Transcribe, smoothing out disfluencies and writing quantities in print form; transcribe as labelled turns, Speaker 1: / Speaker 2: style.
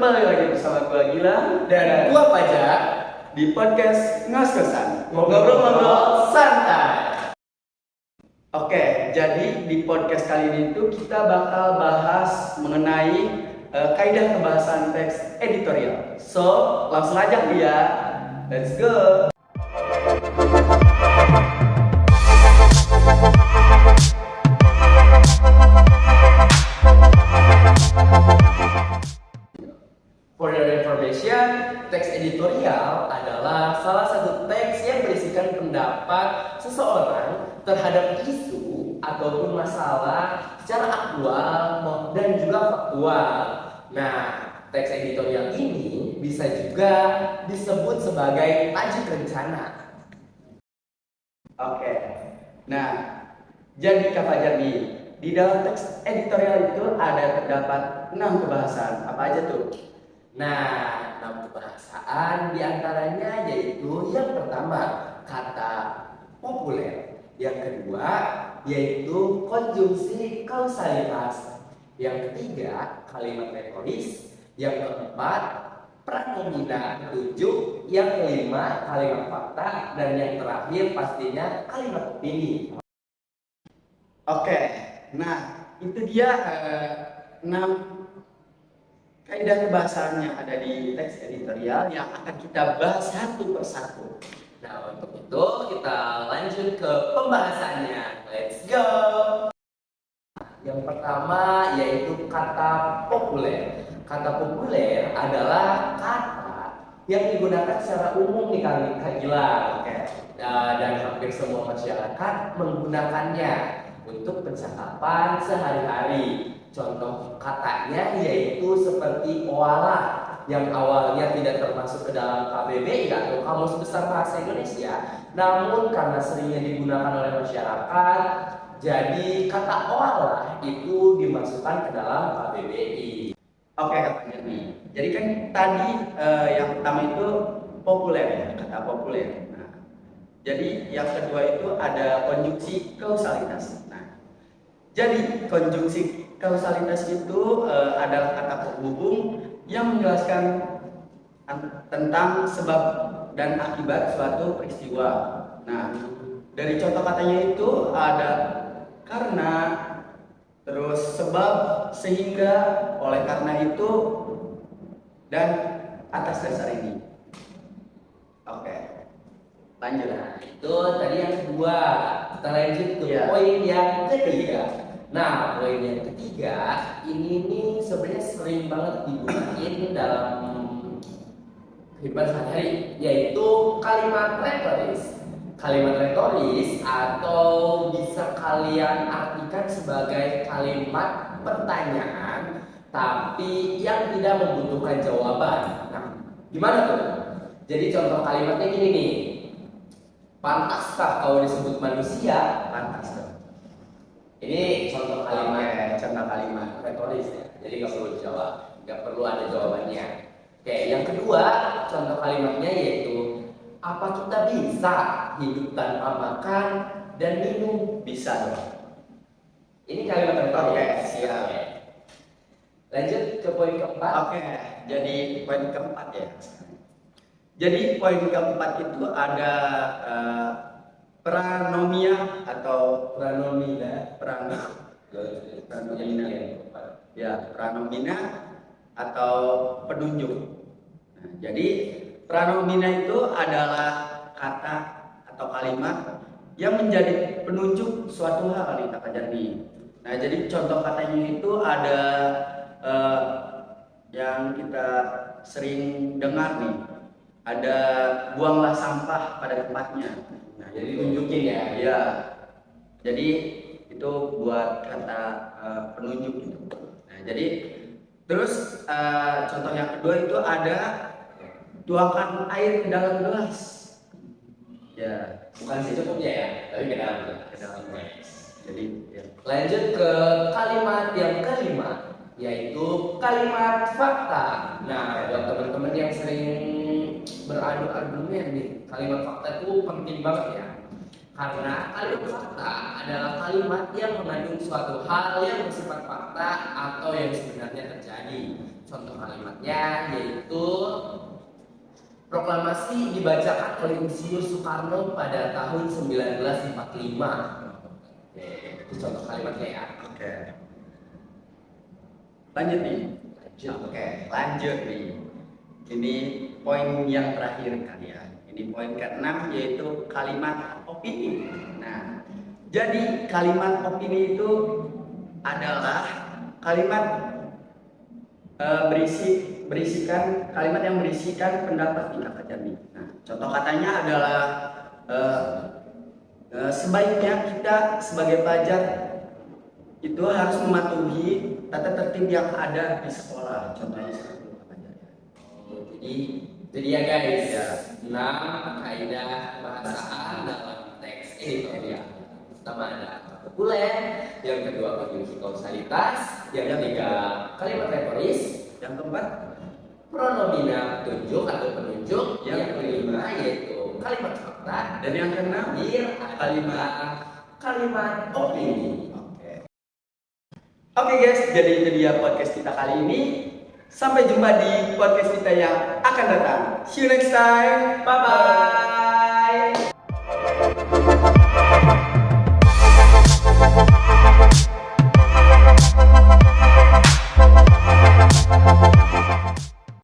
Speaker 1: Kembali lagi bersama gua Gilang
Speaker 2: Dan gua Pajak
Speaker 1: di podcast Ngos-ngosan,
Speaker 2: ngobrol-ngobrol santai.
Speaker 1: Oke, jadi di podcast kali ini tuh kita bakal bahas mengenai kaidah pembahasan teks editorial. So, langsung aja ya. Let's go.
Speaker 2: For your information, teks editorial adalah salah satu teks yang berisikan pendapat seseorang terhadap isu ataupun masalah secara aktual dan juga faktual. Nah, teks editorial ini bisa juga disebut sebagai tajuk rencana.
Speaker 1: Oke. Nah, jadi Kak Fajar nih, di dalam teks editorial itu ada terdapat 6 pembahasan. Apa aja tuh?
Speaker 2: Nah, 6 kebahasaan diantaranya yaitu yang pertama kata populer, yang kedua yaitu konjungsi kausalitas, yang ketiga kalimat retoris, yang keempat pranomina petunjuk, yang kelima kalimat fakta, dan yang terakhir pastinya kalimat opini.
Speaker 1: Oke, nah itu dia 6 kaidah kebahasaannya ada di teks editorial yang akan kita bahas satu persatu.
Speaker 2: Nah, untuk itu kita lanjut ke pembahasannya. Let's go. Yang pertama yaitu kata populer. Kata populer adalah kata yang digunakan secara umum di Kak Gilang. Dan hampir semua masyarakat menggunakannya untuk percakapan sehari-hari. Contoh katanya yaitu seperti oalah yang awalnya tidak termasuk ke dalam KBBI atau Kamus Besar Bahasa Indonesia, namun karena seringnya digunakan oleh masyarakat, jadi kata oalah itu dimasukkan ke dalam KBBI.
Speaker 1: Oke, katanya nih. Jadi kan tadi yang pertama itu populer ya, kata populer. Nah, jadi yang kedua itu ada konjungsi kausalitas. Nah, jadi konjungsi kausalitas itu adalah kata penghubung yang menjelaskan tentang sebab dan akibat suatu peristiwa. Nah, dari contoh katanya itu ada karena, terus sebab, sehingga, oleh karena itu, dan atas dasar ini. Oke, lanjut.
Speaker 2: Nah, itu tadi yang kedua. Kita lanjut ke poin yang ketiga. Nah, poin yang ketiga ini nih sebenarnya sering banget digunakan dalam kehidupan sehari-hari, yaitu kalimat retoris. Kalimat retoris atau bisa kalian artikan sebagai kalimat pertanyaan tapi yang tidak membutuhkan jawaban. Nah, gimana tuh? Jadi contoh kalimatnya gini nih. Pantaskah kau disebut manusia?
Speaker 1: Pantas.
Speaker 2: Ini contoh kalimat,
Speaker 1: contoh kalimat
Speaker 2: retoris ya. Jadi nggak perlu dijawab, nggak perlu ada jawabannya. Oke, yang kedua contoh kalimatnya yaitu apa kita bisa hidup tanpa makan dan minum?
Speaker 1: bisa dong.
Speaker 2: Ini kalimat retoris.
Speaker 1: Oke, siap.
Speaker 2: Lanjut ke poin keempat.
Speaker 1: Oke, jadi poin keempat ya. Jadi poin keempat itu ada pranomia atau pranomina atau penunjuk. Nah, jadi pranomina itu adalah kata atau kalimat yang menjadi penunjuk suatu hal nih Kak Fajar nih. Nah, jadi contoh katanya itu ada yang kita sering dengar nih. Ada buanglah sampah pada tempatnya.
Speaker 2: Nah, jadi tunjukin ya.
Speaker 1: Iya. Jadi itu buat kata penunjuk gitu. Nah, jadi terus contoh yang kedua itu ada tuangkan air ke dalam gelas. Ya,
Speaker 2: Bukan secukupnya ya, tapi ke dalam
Speaker 1: gelas. Jadi ya.
Speaker 2: Lanjut ke kalimat yang kelima, yaitu kalimat fakta. Nah, buat teman-teman yang sering beradu argumen nih, kalimat fakta itu penting banget ya. Karena kalimat fakta adalah kalimat yang mengandung suatu hal yang bersifat fakta atau yang sebenarnya terjadi. Contoh kalimatnya yaitu proklamasi dibacakan oleh Insinyur Soekarno pada tahun 1945. Oke, itu contoh kalimatnya ya.
Speaker 1: Oke. Lanjut nih.
Speaker 2: Lanjut.
Speaker 1: Oke, lanjut nih. Ini poin yang terakhir kali ya. Ini poin ke-6 yaitu kalimat opini. Nah, jadi kalimat opini itu adalah kalimat berisikan kalimat yang berisikan pendapat tingkat akademik. Nah, contoh katanya adalah sebaiknya kita sebagai pelajar itu harus mematuhi tata tertib yang ada di sekolah. Contohnya seperti itu katanya.
Speaker 2: Jadi ya guys,
Speaker 1: Ya.
Speaker 2: 6 kaidah bahasaan dalam teks editorial. Pertama ada kata populer, yang kedua konjungsi kausalitas, yang ketiga kalimat retoris,
Speaker 1: Yang keempat,
Speaker 2: pronomina tunjuk atau penunjuk,
Speaker 1: Yang
Speaker 2: yang kelima yaitu kalimat fakta,
Speaker 1: dan yang keenam,
Speaker 2: kalimat opini.
Speaker 1: Oke guys, jadi itu dia podcast kita kali ini. Sampai jumpa di podcast kita yang akan datang. See you next time.
Speaker 2: Bye bye.